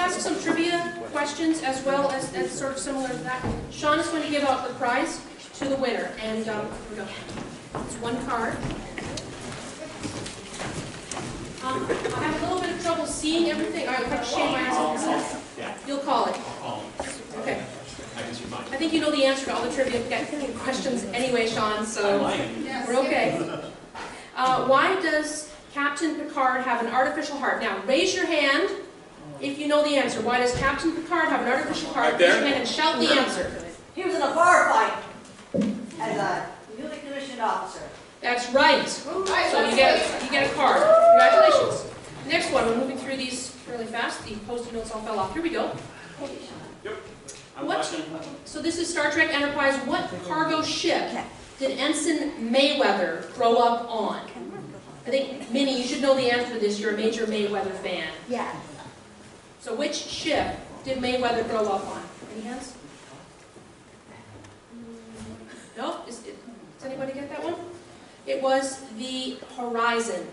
ask some trivia questions as well as sort of similar to that. Sean is going to give out the prize to the winner. And here we go. It's one card. I have a little bit of trouble seeing everything. All right, I'll have to shave my ass. Yeah. You'll call it. Okay. I can see mine. I think you know the answer to all the trivia questions anyway, Sean, so we're okay. Why does Captain Picard have an artificial heart? Now, raise your hand if you know the answer. Why does Captain Picard have an artificial heart? Right there. Raise your hand and shout the answer. He was in a firefight as a newly commissioned officer. That's right. So you get a card. Congratulations. Next one. We're moving through these fairly fast. The Post-it notes all fell off. Here we go. Yep. I'm What? watching. So this is Star Trek Enterprise. What cargo ship did Ensign Mayweather grow up on? I think, Minnie, you should know the answer to this. You're a major Mayweather fan. Yeah. So which ship did Mayweather grow up on? Any hands? No? Does anybody get that one? It was the Horizon.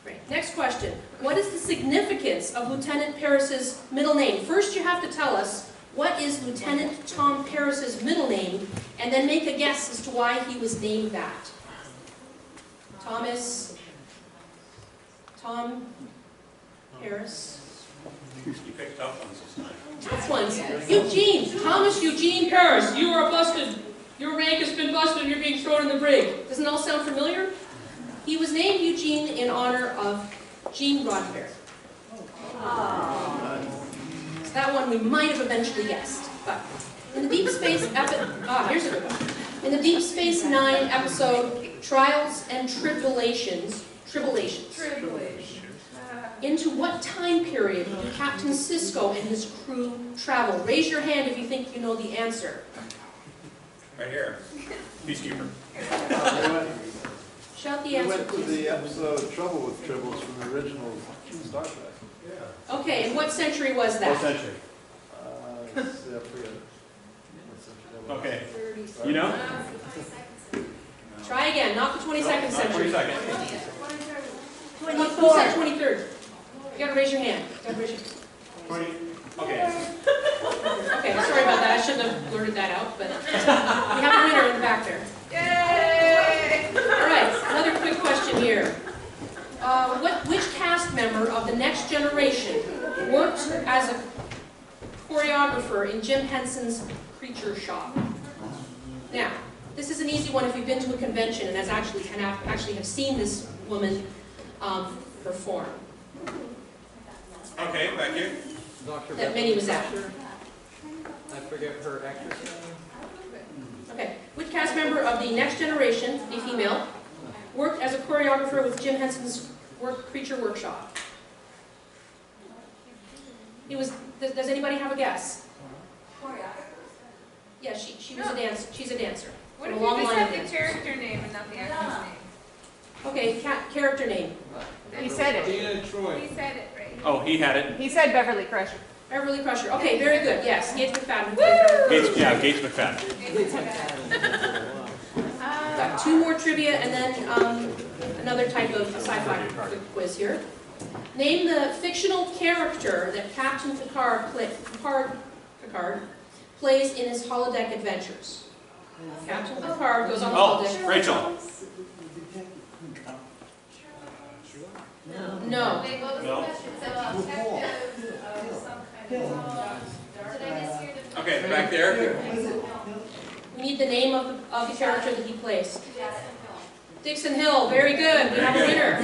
Great. Next question. What is the significance of Lieutenant Paris's middle name? First you have to tell us what is Lieutenant Tom Paris's middle name, and then make a guess as to why he was named that. Tom Paris. You picked up ones this time. Tough ones. Eugene, Thomas Eugene Paris, you are busted. Your rank has been busted and you're being thrown in the brig. Doesn't it all sound familiar? He was named Eugene in honor of Gene Roddenberry. So that one we might have eventually guessed. But in the Deep Space here's a good one. In the Deep Space Nine episode Trials and Tribulations, into what time period did Captain Sisko and his crew travel? Raise your hand if you think you know the answer. Right here. Peacekeeper. Shout the We answer, went to please. the episode Trouble with Tribbles from the original Star Trek. Okay, and what century was What that? century? I forget. Okay. You know? Try again, not the 22nd century. 22nd. Who said 23rd? You gotta raise your hand. You gotta raise your... 20. Okay. Okay, sorry about that. I shouldn't have blurted that out, but we have a winner in the back there. Yay! All right, another quick question here. Which cast member of The Next Generation worked as a choreographer in Jim Henson's Creature Shop? Now, this is an easy one if you've been to a convention and actually have seen this woman perform. Okay, back here. That Minnie was at. I forget her actress name. Okay, which cast member of The Next Generation, a female, worked as a choreographer with Jim Henson's Creature Workshop? Does anybody have a guess? Yeah, she was a dancer. She's a dancer. What From if a long you just line of have the dancers. character name and not the actor's name? Okay, character name. He said it. Deanna Troy. He said it right. Oh, he had it. He said Beverly Crusher. Beverly Crusher. Okay, very good. Yes, Gates McFadden. Gates McFadden. Got two more trivia and then another type of sci-fi quiz here. Name the fictional character that Captain Picard plays in his holodeck adventures. Captain Picard goes on the Oh, holodeck. Rachel. No. No. Okay, back there. We need the name of the character that he plays. Dixon Hill. Very good. We have a winner.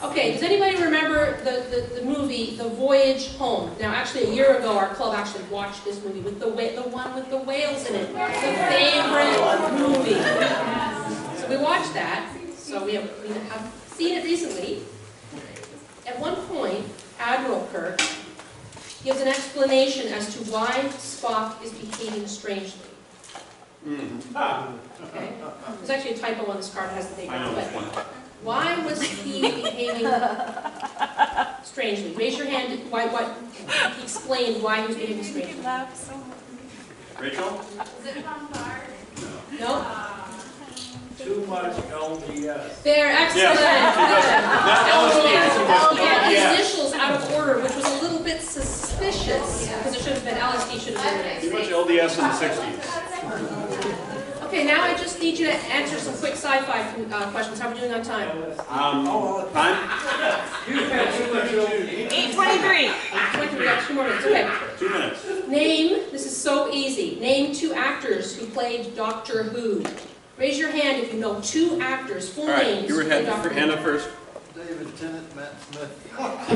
Okay, does anybody remember the movie The Voyage Home? Now, actually, a year ago, our club actually watched this movie with the one with the whales in it. The favorite movie. So we watched that. So we have seen it recently. At one point, Admiral Kirk gives an explanation as to why Spock is behaving strangely. Okay? There's actually a typo on this card that has the date. I know but this one. why was he behaving strangely? Raise your hand. He explained why he was behaving strangely. Rachel? No? much LDS. There, excellent. Yeah, his initials out of order, which was a little bit suspicious, because it should have been LSD, should have been Too much there. LDS in the 60s. Okay, now I just need you to answer some quick sci-fi questions. How are we doing on time? Time? 8:23. 20, we got 2 more minutes, okay. 2 minutes. Name, this is so easy, name 2 actors who played Doctor Who. Raise your hand if you know 2 actors, full All right, names. you were who played Doctor hand Who. up first. David Tennant, Matt Smith.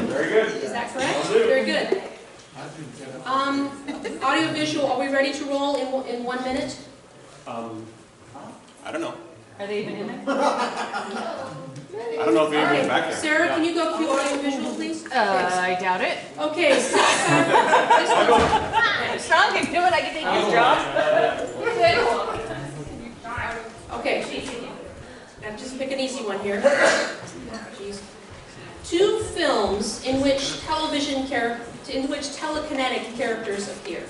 Very good. Is that correct? Very good. Audio visual, are we ready to roll in 1 minute? I don't know. Are they even in it? I don't know if anyone's back there. Sarah, can you go cue audio visual, please? I doubt it. Okay, Strong can do it. I can take his job. okay. I'll just pick an easy one here. Jeez. 2 films in which telekinetic characters appear.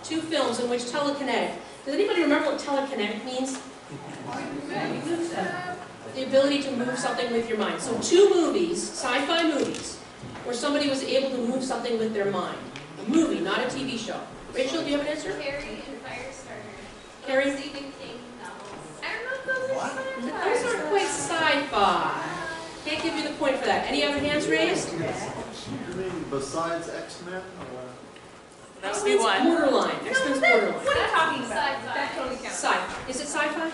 2 films in which telekinetic. Does anybody remember what telekinetic means? The ability to move something with your mind. So 2 movies, sci-fi movies, where somebody was able to move something with their mind. A movie, not a TV show. Rachel, do you have an answer? Carrie and Firestarter. Carrie? Stephen King novels. I don't know if those are sci-fi. Those aren't quite sci-fi. Can't give you the point for that. Any other hands raised? You mean besides X-Men? That would be X-Men's one. borderline. X-Men's borderline. What are you talking about? That totally counts. Sci-fi. Is it sci-fi?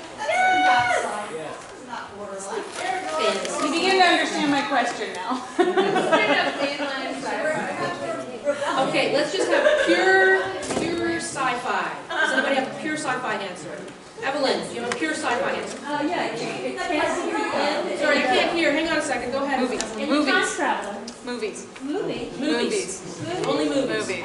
Not borderline. Fantasy. You begin to understand my question now. Straight up mainline sci-fi. Okay, let's just have pure sci-fi. Does anybody have a pure sci-fi answer? Evelyn, do you have a pure sci-fi answer? Sorry, I can't hear. Hang on a second. Go ahead. Movies. Evelyn. Movies. Movies. Movies. Only movies. Movies.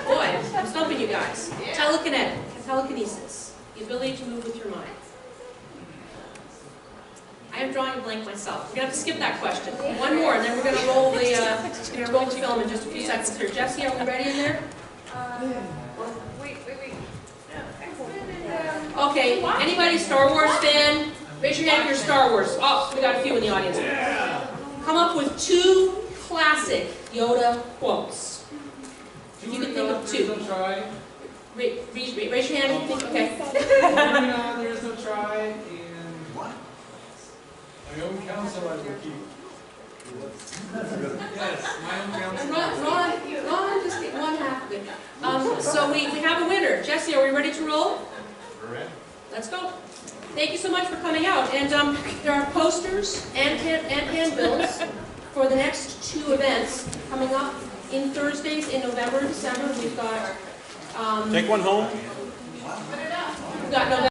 Boy, I'm stumping you guys. Telekinetic, telekinesis, the ability to move with your mind. I am drawing a blank myself. We're gonna have to skip that question. One more, and then we're gonna roll the film in just a few seconds here. Jesse, are we ready in there? Wait. No, X-Men and Okay. Anybody Star Wars fan? Raise your hand if you're Star Wars. Oh, we got a few in the audience. Come up with 2 classic Yoda quotes. If you can think of 2. Raise your hand if you think. Okay. There is no try, and my own counsel I will keep. Yes, my own counsel. Ron, just get 1/2 of it. So we have a winner. Jesse, are we ready to roll? Let's go. Thank you so much for coming out. And there are posters and handbills for the next 2 events coming up in Thursdays in November and December. We've got Take one home. November.